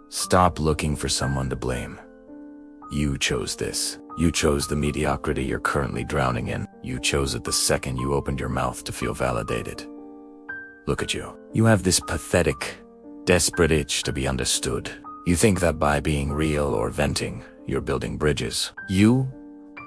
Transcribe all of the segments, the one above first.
Stop looking for someone to blame. You chose this. You chose the mediocrity you're currently drowning in. You chose it the second you opened your mouth to feel validated. Look at you. You have this pathetic, desperate itch to be understood. You think that by being real or venting, you're building bridges. You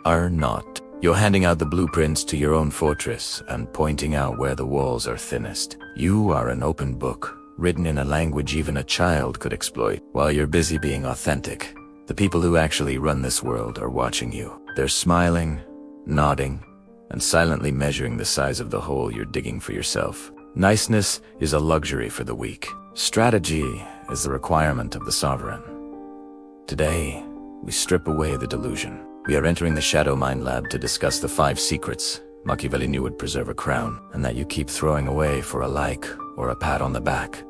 are not. You're handing out the blueprints to your own fortress and pointing out where the walls are thinnest. You are an open book, written in a language even a child could exploit. While you're busy being authentic, the people who actually run this world are watching you. They're smiling, nodding, and silently measuring the size of the hole you're digging for yourself. Niceness is a luxury for the weak. Strategy is the requirement of the sovereign. Today, we strip away the delusion. We are entering the Shadow Mind Lab to discuss the 5 secrets Machiavelli knew would preserve a crown, and that you keep throwing away for a like or a pat on the back.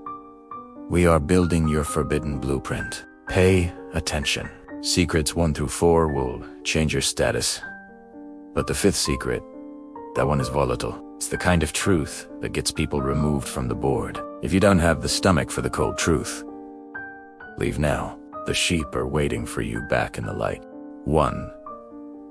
We are building your forbidden blueprint. Pay attention. Secrets 1 through 4 will change your status. But the 5th secret, that one is volatile. It's the kind of truth that gets people removed from the board. If you don't have the stomach for the cold truth, leave now. The sheep are waiting for you back in the light. 1.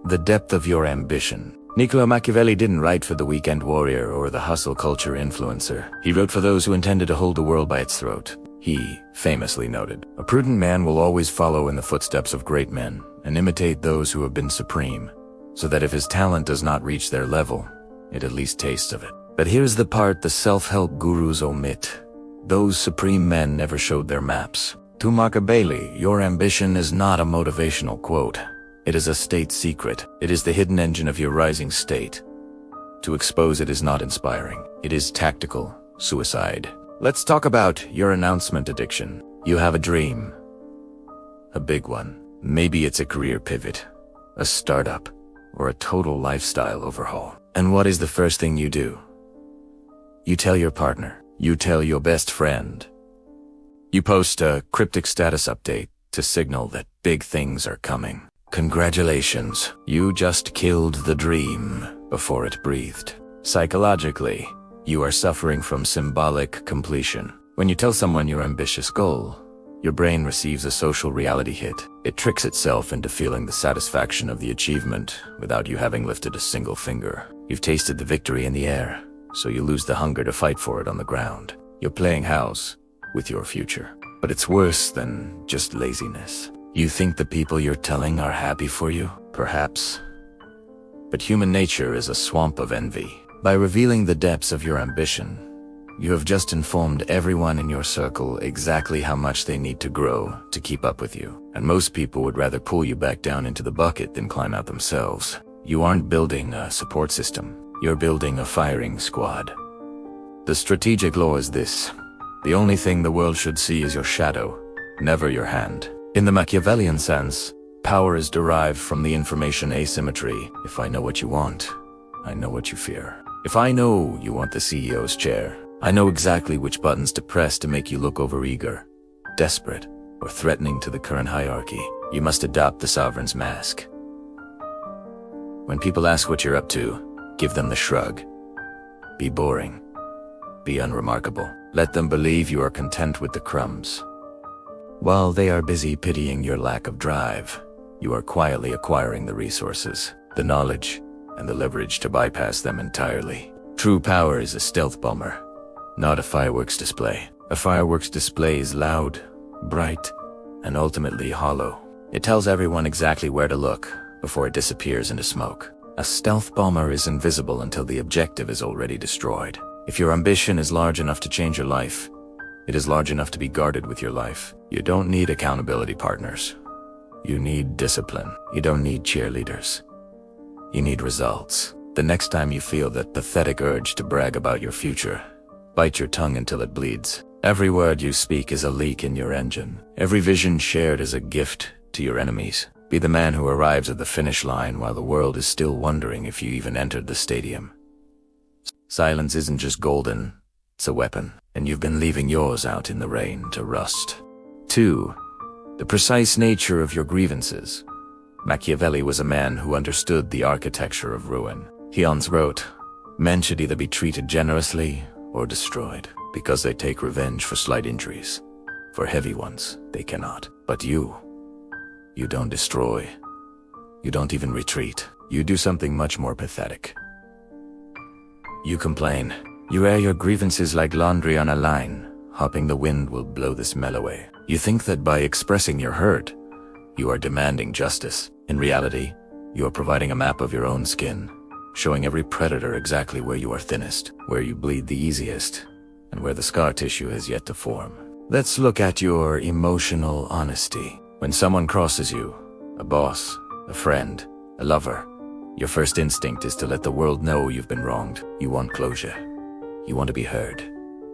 The depth of your ambition. Niccolo Machiavelli didn't write for the weekend warrior or the hustle culture influencer. He wrote for those who intended to hold the world by its throat. He famously noted, "A prudent man will always follow in the footsteps of great men and imitate those who have been supreme, so that if his talent does not reach their level, it at least tastes of it." But here's the part the self-help gurus omit. Those supreme men never showed their maps. To Machiavelli, your ambition is not a motivational quote. It is a state secret. It is the hidden engine of your rising state. To expose it is not inspiring. It is tactical suicide. Let's talk about your announcement addiction. You have a dream. A big one. Maybe it's a career pivot, a startup, or a total lifestyle overhaul. And what is the first thing you do? You tell your partner. You tell your best friend. You post a cryptic status update to signal that big things are coming. Congratulations, you just killed the dream before it breathed. Psychologically, you are suffering from symbolic completion. When you tell someone your ambitious goal, your brain receives a social reality hit. It tricks itself into feeling the satisfaction of the achievement without you having lifted a single finger. You've tasted the victory in the air, so you lose the hunger to fight for it on the ground. You're playing house with your future. But it's worse than just laziness. You think the people you're telling are happy for you? Perhaps. But human nature is a swamp of envy. By revealing the depths of your ambition, you have just informed everyone in your circle exactly how much they need to grow to keep up with you. And most people would rather pull you back down into the bucket than climb out themselves. You aren't building a support system. You're building a firing squad. The strategic law is this. The only thing the world should see is your shadow, never your hand. In the Machiavellian sense, power is derived from the information asymmetry. If I know what you want, I know what you fear. If I know you want the CEO's chair, I know exactly which buttons to press to make you look overeager, desperate, or threatening to the current hierarchy. You must adopt the sovereign's mask. When people ask what you're up to, give them the shrug. Be boring. Be unremarkable. Let them believe you are content with the crumbs. While they are busy pitying your lack of drive, you are quietly acquiring the resources, the knowledge, and the leverage to bypass them entirely. True power is a stealth bomber, not a fireworks display. A fireworks display is loud, bright, and ultimately hollow. It tells everyone exactly where to look before it disappears into smoke. A stealth bomber is invisible until the objective is already destroyed. If your ambition is large enough to change your life, it is large enough to be guarded with your life. You don't need accountability partners. You need discipline. You don't need cheerleaders. You need results. The next time you feel that pathetic urge to brag about your future, bite your tongue until it bleeds. Every word you speak is a leak in your engine. Every vision shared is a gift to your enemies. Be the man who arrives at the finish line while the world is still wondering if you even entered the stadium. Silence isn't just golden, it's a weapon, and you've been leaving yours out in the rain to rust. 2. The precise nature of your grievances. Machiavelli was a man who understood the architecture of ruin. He once wrote, Men should either be treated generously or destroyed, because they take revenge for slight injuries. For heavy ones, they cannot. But you don't destroy. You don't even retreat. You do something much more pathetic. You complain. You air your grievances like laundry on a line, hoping the wind will blow the smell away. You think that by expressing your hurt, you are demanding justice. In reality, you are providing a map of your own skin, showing every predator exactly where you are thinnest, where you bleed the easiest, and where the scar tissue has yet to form. Let's look at your emotional honesty. When someone crosses you, a boss, a friend, a lover, your first instinct is to let the world know you've been wronged. You want closure. You want to be heard.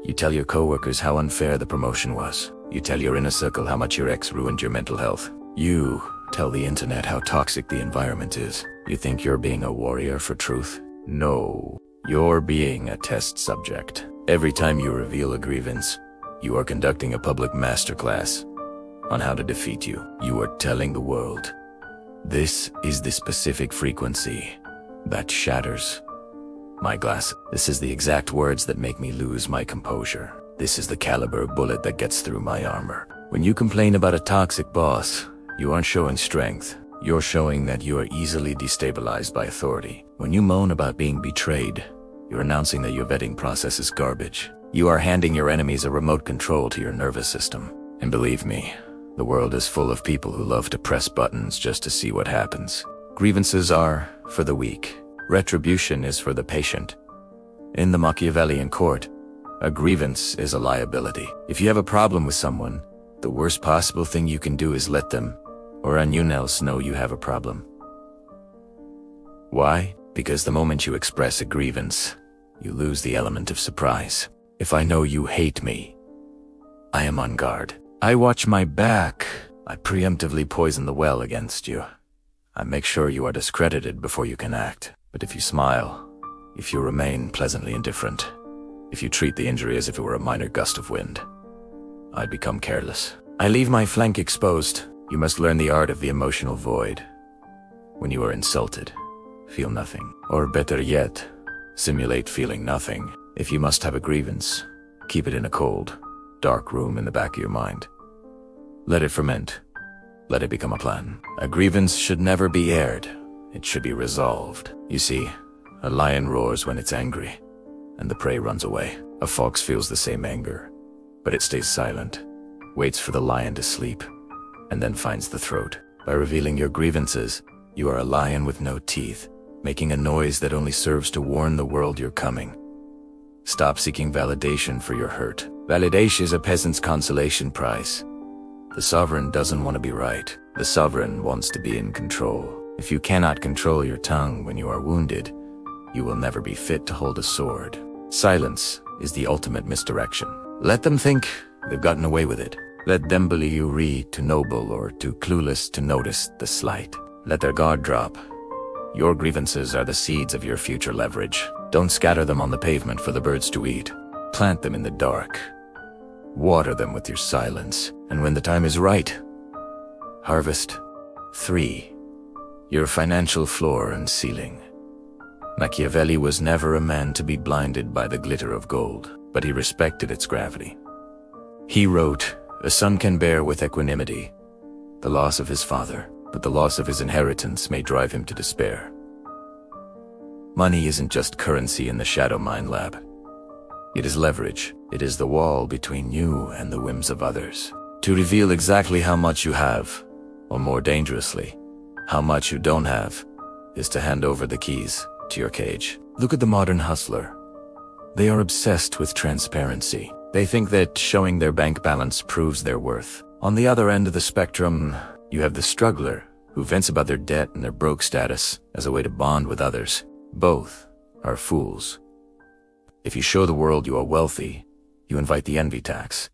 You tell your coworkers how unfair the promotion was. You tell your inner circle how much your ex ruined your mental health. You tell the internet how toxic the environment is. You think you're being a warrior for truth? No, you're being a test subject. Every time you reveal a grievance, you are conducting a public masterclass on how to defeat you. You are telling the world, this is the specific frequency that shatters my glass. This is the exact words that make me lose my composure. This is the caliber bullet that gets through my armor. When you complain about a toxic boss, you aren't showing strength. You're showing that you are easily destabilized by authority. When you moan about being betrayed, you're announcing that your vetting process is garbage. You are handing your enemies a remote control to your nervous system. And believe me, the world is full of people who love to press buttons just to see what happens. Grievances are for the weak. Retribution is for the patient. In the Machiavellian court, a grievance is a liability. If you have a problem with someone, the worst possible thing you can do is let them or anyone else know you have a problem. Why? Because the moment you express a grievance, you lose the element of surprise. If I know you hate me, I am on guard. I watch my back. I preemptively poison the well against you. I make sure you are discredited before you can act. But if you smile, if you remain pleasantly indifferent, if you treat the injury as if it were a minor gust of wind, I'd become careless. I leave my flank exposed. You must learn the art of the emotional void. When you are insulted, feel nothing. Or better yet, simulate feeling nothing. If you must have a grievance, keep it in a cold, dark room in the back of your mind. Let it ferment. Let it become a plan. A grievance should never be aired. It should be resolved. You see, a lion roars when it's angry, and the prey runs away. A fox feels the same anger, but it stays silent, waits for the lion to sleep, and then finds the throat. By revealing your grievances, you are a lion with no teeth, making a noise that only serves to warn the world you're coming. Stop seeking validation for your hurt. Validation is a peasant's consolation prize. The sovereign doesn't want to be right. The sovereign wants to be in control. If you cannot control your tongue when you are wounded, you will never be fit to hold a sword. Silence is the ultimate misdirection. Let them think they've gotten away with it. Let them believe you too noble or too clueless to notice the slight. Let their guard drop. Your grievances are the seeds of your future leverage. Don't scatter them on the pavement for the birds to eat. Plant them in the dark. Water them with your silence. And when the time is right, harvest. 3. Your financial floor and ceiling. Machiavelli was never a man to be blinded by the glitter of gold, but he respected its gravity. He wrote, "A son can bear with equanimity the loss of his father, but the loss of his inheritance may drive him to despair." Money isn't just currency in the shadow mine lab. It is leverage. It is the wall between you and the whims of others. To reveal exactly how much you have, or more dangerously, how much you don't have, is to hand over the keys to your cage. Look at the modern hustler. They are obsessed with transparency. They think that showing their bank balance proves their worth. On the other end of the spectrum, you have the struggler who vents about their debt and their broke status as a way to bond with others. Both are fools. If you show the world you are wealthy, you invite the envy tax.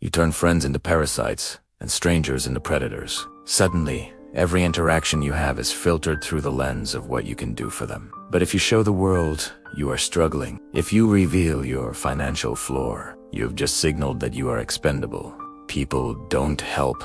You turn friends into parasites and strangers into predators. Suddenly, every interaction you have is filtered through the lens of what you can do for them. But if you show the world you are struggling, if you reveal your financial floor, you have just signaled that you are expendable. People don't help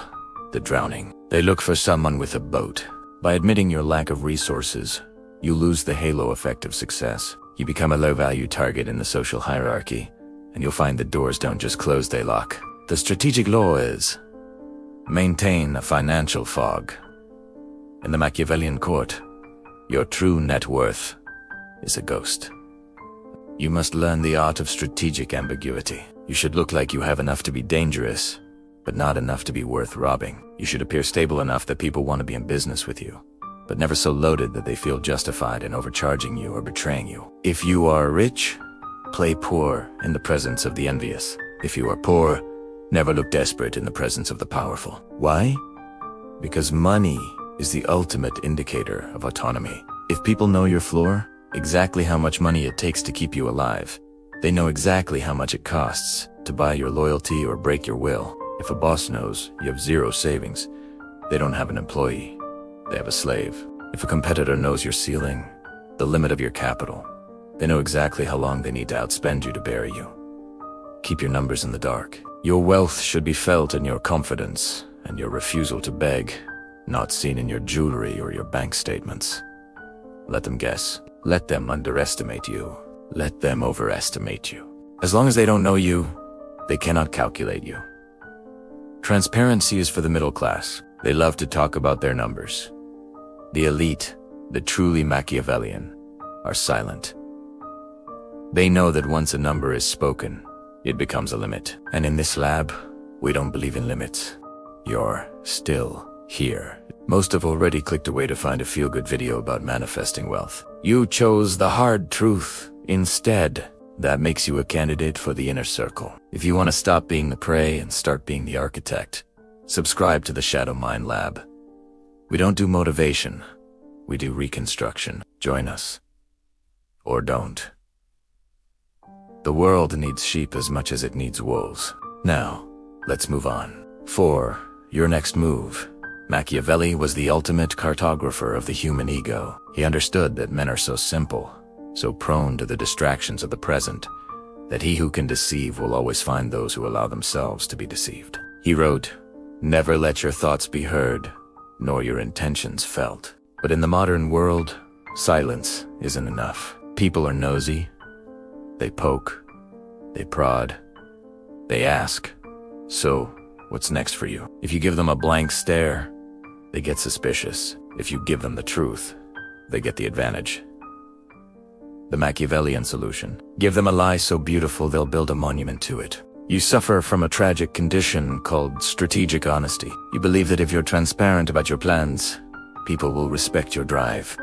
the drowning. They look for someone with a boat. By admitting your lack of resources, you lose the halo effect of success. You become a low-value target in the social hierarchy, and you'll find that doors don't just close, they lock. The strategic law is maintain a financial fog. In the Machiavellian court, your true net worth is a ghost. You must learn the art of strategic ambiguity. You should look like you have enough to be dangerous, but not enough to be worth robbing. You should appear stable enough that people want to be in business with you, but never so loaded that they feel justified in overcharging you or betraying you. If you are rich, play poor in the presence of the envious. If you are poor, never look desperate in the presence of the powerful. Why? Because money is the ultimate indicator of autonomy. If people know your floor, exactly how much money it takes to keep you alive, they know exactly how much it costs to buy your loyalty or break your will. If a boss knows you have zero savings, they don't have an employee, they have a slave. If a competitor knows your ceiling, the limit of your capital, they know exactly how long they need to outspend you to bury you. Keep your numbers in the dark. Your wealth should be felt in your confidence and your refusal to beg, not seen in your jewelry or your bank statements. Let them guess. Let them underestimate you. Let them overestimate you. As long as they don't know you, they cannot calculate you. Transparency is for the middle class. They love to talk about their numbers. The elite, the truly Machiavellian, are silent. They know that once a number is spoken, it becomes a limit. And in this lab, we don't believe in limits. You're still here. Most have already clicked away to find a feel-good video about manifesting wealth. You chose the hard truth instead. That makes you a candidate for the inner circle. If you want to stop being the prey and start being the architect, subscribe to the Shadow Mind Lab. We don't do motivation, we do reconstruction. Join us. Or don't. The world needs sheep as much as it needs wolves. Now, let's move on. For your next move, Machiavelli was the ultimate cartographer of the human ego. He understood that men are so simple, so prone to the distractions of the present, that he who can deceive will always find those who allow themselves to be deceived. He wrote, "Never let your thoughts be heard, nor your intentions felt." But in the modern world, silence isn't enough. People are nosy. They poke. They prod. They ask, "So, what's next for you?" If you give them a blank stare, they get suspicious. If you give them the truth, they get the advantage. The Machiavellian solution. Give them a lie so beautiful they'll build a monument to it. You suffer from a tragic condition called strategic honesty. You believe that if you're transparent about your plans, people will respect your drive.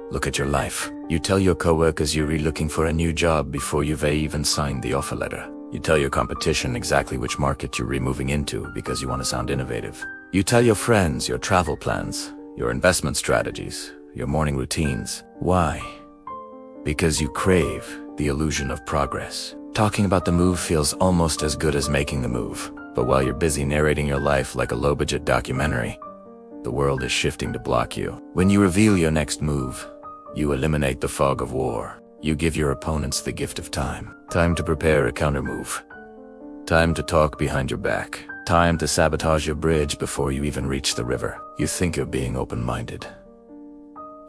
Look at your life. You tell your coworkers you're looking for a new job before you've even signed the offer letter. You tell your competition exactly which market you're moving into because you want to sound innovative. You tell your friends your travel plans, your investment strategies, your morning routines. Why? Because you crave the illusion of progress. Talking about the move feels almost as good as making the move. But while you're busy narrating your life like a low-budget documentary, the world is shifting to block you. When you reveal your next move, you eliminate the fog of war. You give your opponents the gift of time. Time to prepare a countermove. Time to talk behind your back. Time to sabotage your bridge before you even reach the river. You think you're being open-minded.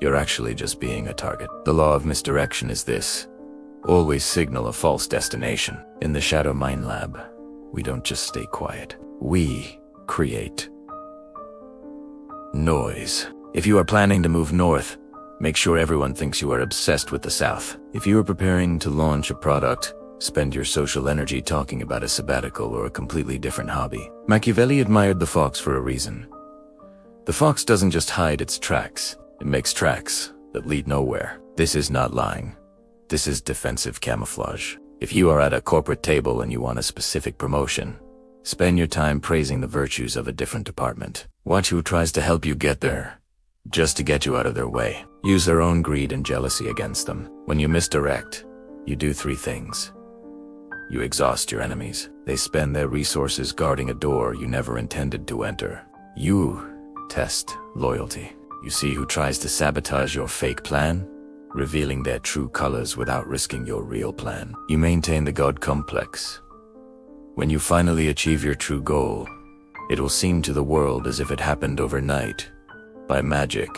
You're actually just being a target. The law of misdirection is this: always signal a false destination. In the Shadow Mind Lab, we don't just stay quiet. We create noise. If you are planning to move north, make sure everyone thinks you are obsessed with the South. If you are preparing to launch a product, spend your social energy talking about a sabbatical or a completely different hobby. Machiavelli admired the fox for a reason. The fox doesn't just hide its tracks, it makes tracks that lead nowhere. This is not lying. This is defensive camouflage. If you are at a corporate table and you want a specific promotion, spend your time praising the virtues of a different department. Watch who tries to help you get there, just to get you out of their way. Use their own greed and jealousy against them. When you misdirect, you do three things. You exhaust your enemies. They spend their resources guarding a door you never intended to enter. You test loyalty. You see who tries to sabotage your fake plan, revealing their true colors without risking your real plan. You maintain the God complex. When you finally achieve your true goal, it will seem to the world as if it happened overnight, by magic,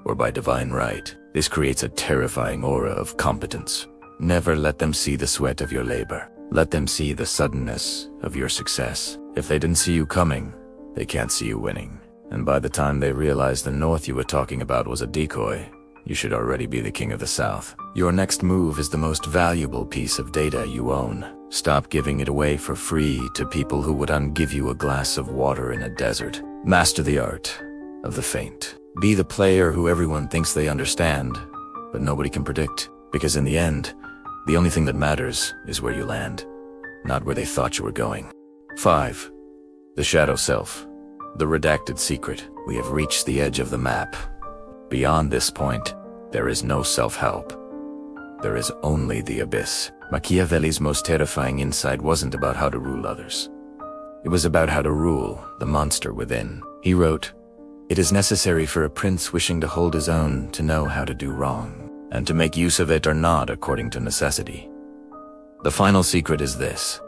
or by divine right. This creates a terrifying aura of competence. Never let them see the sweat of your labor. Let them see the suddenness of your success. If they didn't see you coming, they can't see you winning. And by the time they realize the North you were talking about was a decoy, you should already be the king of the South. Your next move is the most valuable piece of data you own. Stop giving it away for free to people who would give you a glass of water in a desert. Master the art of the feint. Be the player who everyone thinks they understand, but nobody can predict. Because in the end, the only thing that matters is where you land, not where they thought you were going. 5. The shadow self. The redacted secret. We have reached the edge of the map. Beyond this point, there is no self-help. There is only the abyss. Machiavelli's most terrifying insight wasn't about how to rule others. It was about how to rule the monster within. He wrote, "It is necessary for a prince wishing to hold his own to know how to do wrong, and to make use of it or not according to necessity." The final secret is this.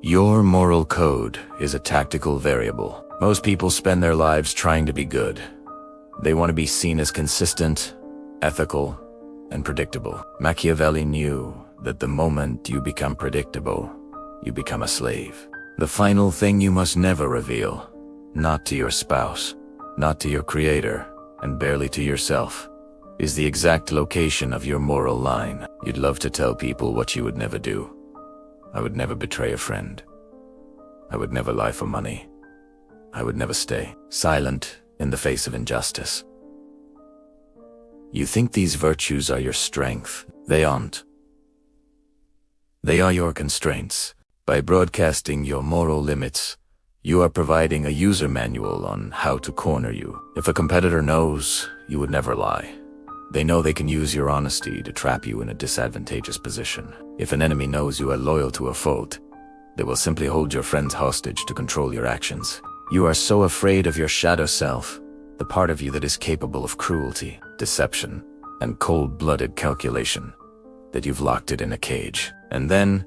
Your moral code is a tactical variable. Most people spend their lives trying to be good. They want to be seen as consistent, ethical, and predictable. Machiavelli knew that the moment you become predictable, you become a slave. The final thing you must never reveal, not to your spouse, not to your creator, and barely to yourself, is the exact location of your moral line. You'd love to tell people what you would never do. I would never betray a friend. I would never lie for money. I would never stay silent in the face of injustice. You think these virtues are your strength. They aren't. They are your constraints. By broadcasting your moral limits, you are providing a user manual on how to corner you. If a competitor knows, you would never lie. They know they can use your honesty to trap you in a disadvantageous position. If an enemy knows you are loyal to a fault, they will simply hold your friends hostage to control your actions. You are so afraid of your shadow self, the part of you that is capable of cruelty, deception, and cold-blooded calculation, that you've locked it in a cage. And then,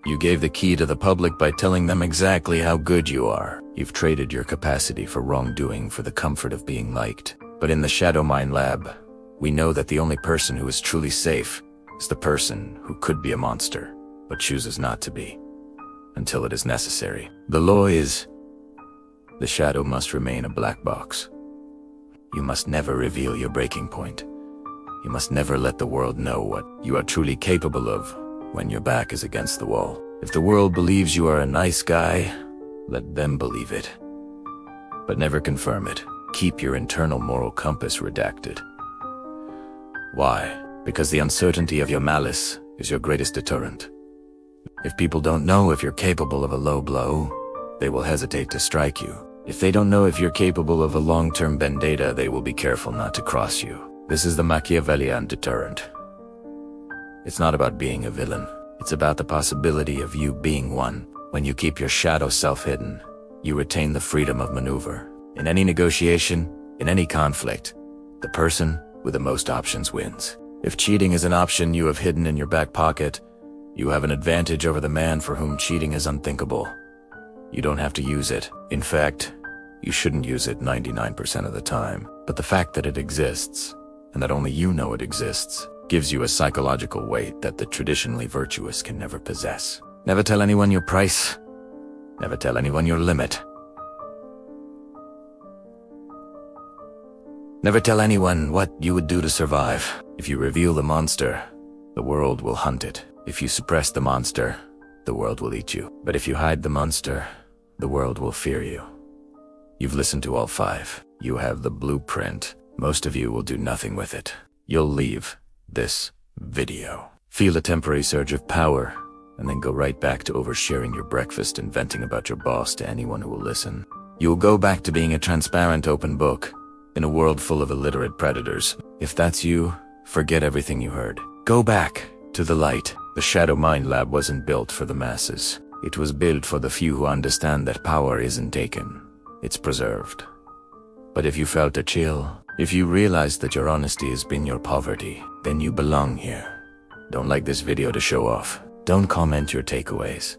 you gave the key to the public by telling them exactly how good you are. You've traded your capacity for wrongdoing for the comfort of being liked. But in the Shadow Mind Lab, we know that the only person who is truly safe is the person who could be a monster, but chooses not to be, until it is necessary. The law is, the shadow must remain a black box. You must never reveal your breaking point. You must never let the world know what you are truly capable of when your back is against the wall. If the world believes you are a nice guy, let them believe it. But never confirm it. Keep your internal moral compass redacted. Why? Because the uncertainty of your malice is your greatest deterrent. If people don't know if you're capable of a low blow, they will hesitate to strike you. If they don't know if you're capable of a long-term vendetta, they will be careful not to cross you. This is the Machiavellian deterrent. It's not about being a villain. It's about the possibility of you being one. When you keep your shadow self hidden, you retain the freedom of maneuver. In any negotiation, in any conflict, the person with the most options wins. If cheating is an option you have hidden in your back pocket, you have an advantage over the man for whom cheating is unthinkable. You don't have to use it. In fact, you shouldn't use it 99% of the time. But the fact that it exists, and that only you know it exists, gives you a psychological weight that the traditionally virtuous can never possess. Never tell anyone your price. Never tell anyone your limit. Never tell anyone what you would do to survive. If you reveal the monster, the world will hunt it. If you suppress the monster, the world will eat you. But if you hide the monster, the world will fear you. You've listened to all 5. You have the blueprint. Most of you will do nothing with it. You'll leave this video, feel a temporary surge of power, and then go right back to oversharing your breakfast and venting about your boss to anyone who will listen. You'll go back to being a transparent open book in a world full of illiterate predators. If that's you, forget everything you heard. Go back to the light. The Shadow Mind Lab wasn't built for the masses. It was built for the few who understand that power isn't taken, it's preserved. But if you felt a chill, if you realized that your honesty has been your poverty, then you belong here. Don't like this video to show off. Don't comment your takeaways.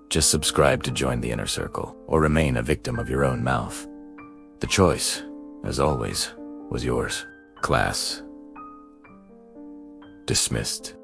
Just subscribe to join the inner circle, or remain a victim of your own mouth. The choice, as always, was yours. Class dismissed.